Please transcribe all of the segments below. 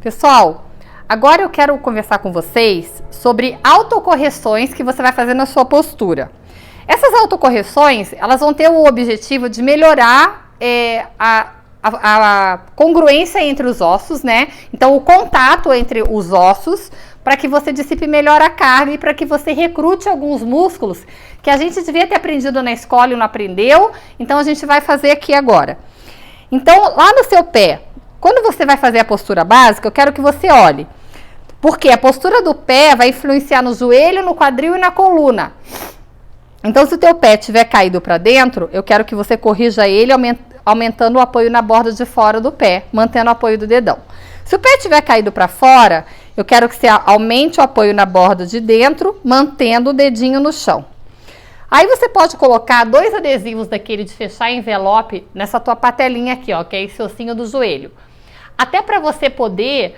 Pessoal, agora eu quero conversar com vocês sobre autocorreções que você vai fazer na sua postura. Essas autocorreções, elas vão ter o objetivo de melhorar a congruência entre os ossos, né? Então, o contato entre os ossos, para que você dissipe melhor a carga e para que você recrute alguns músculos que a gente devia ter aprendido na escola e não aprendeu. Então, a gente vai fazer aqui agora. Então, lá no seu pé, quando você vai fazer a postura básica, eu quero que você olhe. Porque a postura do pé vai influenciar no joelho, no quadril e na coluna. Então, se o teu pé estiver caído para dentro, eu quero que você corrija ele aumentando o apoio na borda de fora do pé, mantendo o apoio do dedão. Se o pé estiver caído para fora, eu quero que você aumente o apoio na borda de dentro, mantendo o dedinho no chão. Aí você pode colocar 2 adesivos daquele de fechar envelope nessa tua patelinha aqui, ó, que é esse ossinho do joelho. Até para você poder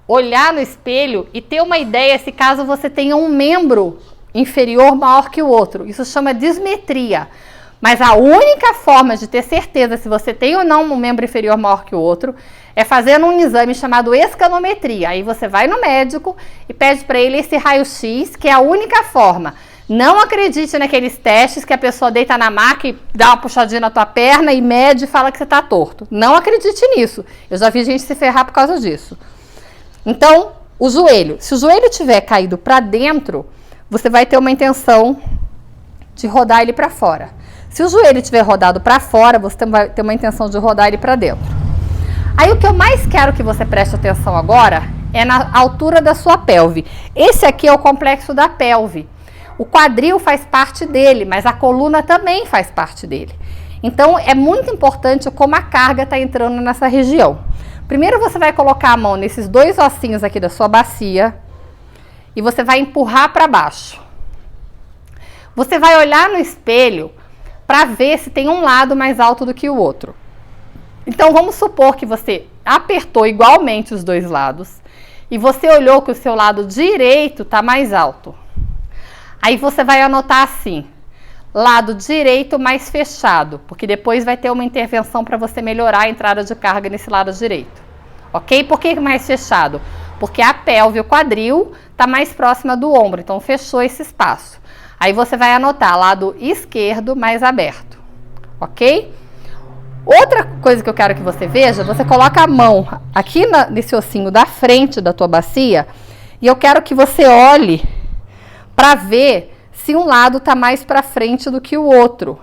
olhar no espelho e ter uma ideia se caso você tenha um membro inferior maior que o outro. Isso chama dismetria. Mas a única forma de ter certeza se você tem ou não um membro inferior maior que o outro é fazendo um exame chamado escanometria. Aí você vai no médico e pede para ele esse raio-x, que é a única forma. Não acredite naqueles testes que a pessoa deita na maca e dá uma puxadinha na tua perna e mede e fala que você está torto. Não acredite nisso. Eu já vi gente se ferrar por causa disso. Então, o joelho. Se o joelho estiver caído para dentro, você vai ter uma intenção de rodar ele para fora. Se o joelho estiver rodado para fora, você vai ter uma intenção de rodar ele para dentro. Aí o que eu mais quero que você preste atenção agora é na altura da sua pelve. Esse aqui é o complexo da pelve. O quadril faz parte dele, mas a coluna também faz parte dele. Então, é muito importante como a carga está entrando nessa região. Primeiro, você vai colocar a mão nesses 2 ossinhos aqui da sua bacia e você vai empurrar para baixo. Você vai olhar no espelho para ver se tem um lado mais alto do que o outro. Então, vamos supor que você apertou igualmente os 2 lados e você olhou que o seu lado direito está mais alto. Aí você vai anotar assim, lado direito mais fechado, porque depois vai ter uma intervenção para você melhorar a entrada de carga nesse lado direito. Ok? Por que mais fechado? Porque a pelve, o quadril, está mais próxima do ombro, então fechou esse espaço. Aí você vai anotar lado esquerdo mais aberto. Ok? Outra coisa que eu quero que você veja, você coloca a mão aqui nesse ossinho da frente da tua bacia e eu quero que você olhe para ver se um lado está mais para frente do que o outro.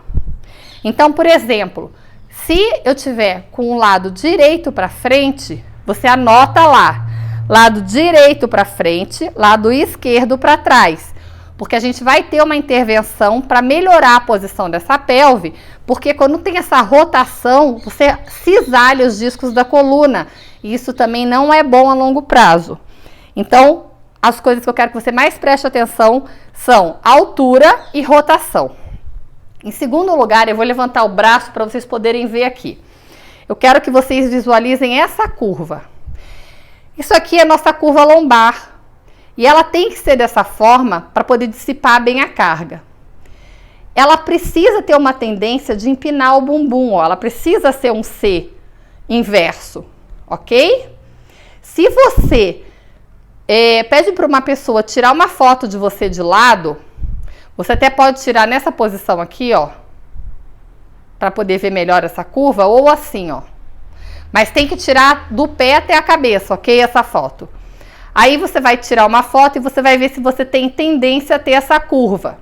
Então, por exemplo, se eu tiver com o lado direito para frente, você anota lá, lado direito para frente, lado esquerdo para trás. Porque a gente vai ter uma intervenção para melhorar a posição dessa pelve, porque quando tem essa rotação, você cisalha os discos da coluna. E isso também não é bom a longo prazo. Então, as coisas que eu quero que você mais preste atenção são altura e rotação. Em segundo lugar, eu vou levantar o braço para vocês poderem ver aqui. Eu quero que vocês visualizem essa curva. Isso aqui é a nossa curva lombar. E ela tem que ser dessa forma para poder dissipar bem a carga. Ela precisa ter uma tendência de empinar o bumbum, ó. Ela precisa ser um C inverso, ok? Se você pede para uma pessoa tirar uma foto de você de lado, você até pode tirar nessa posição aqui, ó, para poder ver melhor essa curva, ou assim, ó. Mas tem que tirar do pé até a cabeça, ok? Essa foto. Aí você vai tirar uma foto e você vai ver se você tem tendência a ter essa curva.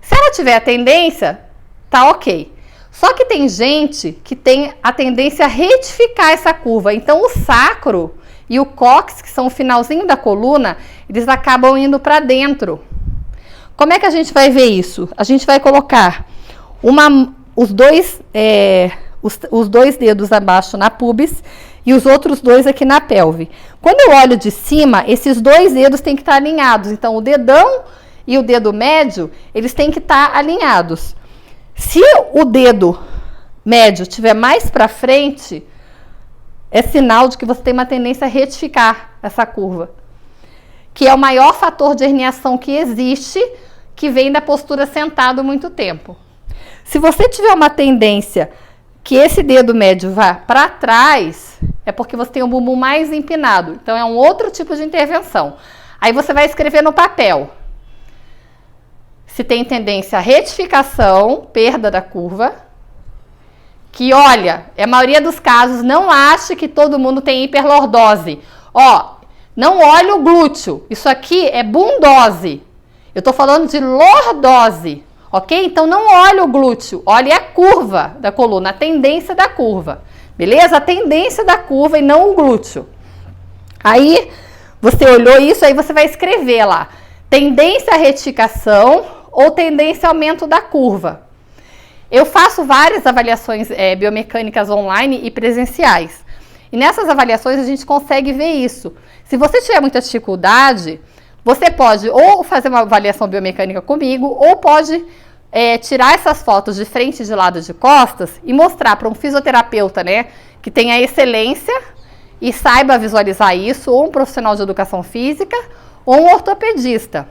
Se ela tiver a tendência, tá ok. Só que tem gente que tem a tendência a retificar essa curva. Então o sacro e o cóccix, que são o finalzinho da coluna, eles acabam indo para dentro. Como é que a gente vai ver isso? A gente vai colocar os dois dedos abaixo na pubis e os outros 2 aqui na pelve. Quando eu olho de cima, esses 2 dedos têm que estar alinhados. Então, o dedão e o dedo médio, eles têm que estar alinhados. Se o dedo médio estiver mais para frente, é sinal de que você tem uma tendência a retificar essa curva, que é o maior fator de herniação que existe, que vem da postura sentado muito tempo. Se você tiver uma tendência que esse dedo médio vá para trás, é porque você tem o bumbum mais empinado. Então, é um outro tipo de intervenção. Aí você vai escrever no papel se tem tendência à retificação, perda da curva, que, olha, a maioria dos casos não acha que todo mundo tem hiperlordose. Ó, não olha o glúteo, isso aqui é bundose. Eu tô falando de lordose, ok? Então não olha o glúteo, olha a curva da coluna, a tendência da curva, beleza? A tendência da curva e não o glúteo. Aí, você olhou isso, aí você vai escrever lá, tendência à retificação ou tendência ao aumento da curva. Eu faço várias avaliações biomecânicas online e presenciais. E nessas avaliações a gente consegue ver isso. Se você tiver muita dificuldade, você pode ou fazer uma avaliação biomecânica comigo, ou pode tirar essas fotos de frente, de lado, de costas e mostrar para um fisioterapeuta, né, que tenha excelência e saiba visualizar isso, ou um profissional de educação física, ou um ortopedista,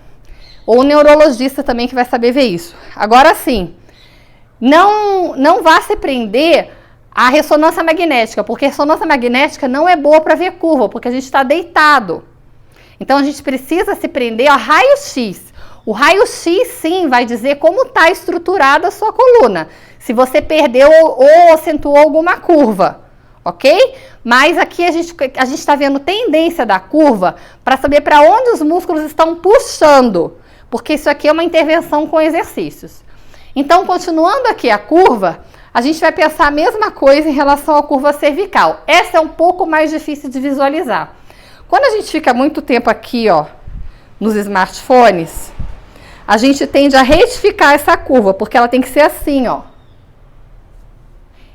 ou um neurologista também que vai saber ver isso. Agora sim, não vá se prender à ressonância magnética, porque a ressonância magnética não é boa para ver curva, porque a gente está deitado. Então, a gente precisa se prender ao raio-x. O raio-x, sim, vai dizer como está estruturada a sua coluna. Se você perdeu ou acentuou alguma curva, ok? Mas aqui a gente está vendo tendência da curva para saber para onde os músculos estão puxando, porque isso aqui é uma intervenção com exercícios. Então, continuando aqui a curva, a gente vai pensar a mesma coisa em relação à curva cervical. Essa é um pouco mais difícil de visualizar. Quando a gente fica muito tempo aqui, ó, nos smartphones, a gente tende a retificar essa curva, porque ela tem que ser assim, ó.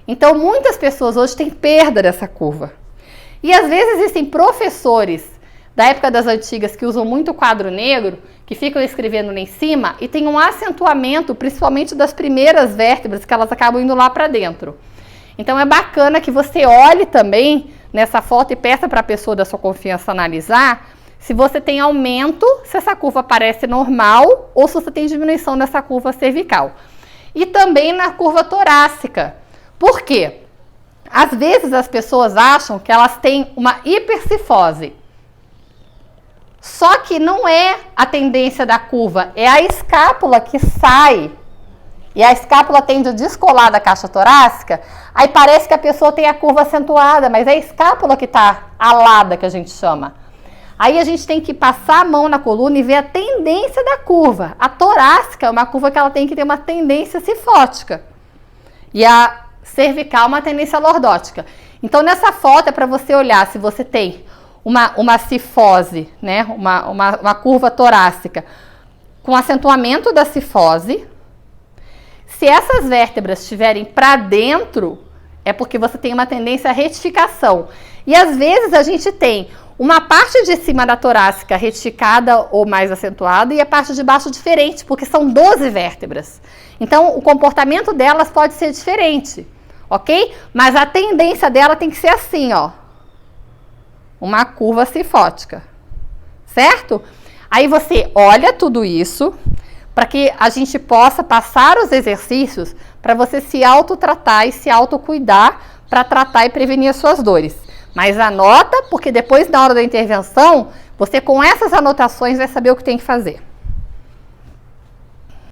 Então, muitas pessoas hoje têm perda dessa curva. E às vezes existem professores da época das antigas que usam muito quadro negro, que ficam escrevendo lá em cima e tem um acentuamento, principalmente das primeiras vértebras, que elas acabam indo lá para dentro. Então, é bacana que você olhe também nessa foto e peça para a pessoa da sua confiança analisar se você tem aumento, se essa curva parece normal ou se você tem diminuição dessa curva cervical. E também na curva torácica. Por quê? Às vezes as pessoas acham que elas têm uma hipercifose. Só que não é a tendência da curva, é a escápula que sai. E a escápula tende a descolar da caixa torácica, aí parece que a pessoa tem a curva acentuada, mas é a escápula que está alada, que a gente chama. Aí a gente tem que passar a mão na coluna e ver a tendência da curva. A torácica é uma curva que ela tem que ter uma tendência cifótica. E a cervical uma tendência lordótica. Então, nessa foto é para você olhar se você tem uma cifose, né? uma curva torácica com acentuamento da cifose. Se essas vértebras estiverem para dentro, é porque você tem uma tendência à retificação. E às vezes a gente tem uma parte de cima da torácica retificada ou mais acentuada e a parte de baixo diferente, porque são 12 vértebras. Então, o comportamento delas pode ser diferente, ok? Mas a tendência dela tem que ser assim, ó. Uma curva cifótica, certo? Aí você olha tudo isso para que a gente possa passar os exercícios para você se autotratar e se autocuidar para tratar e prevenir as suas dores. Mas anota, porque depois, na hora da intervenção, você com essas anotações vai saber o que tem que fazer.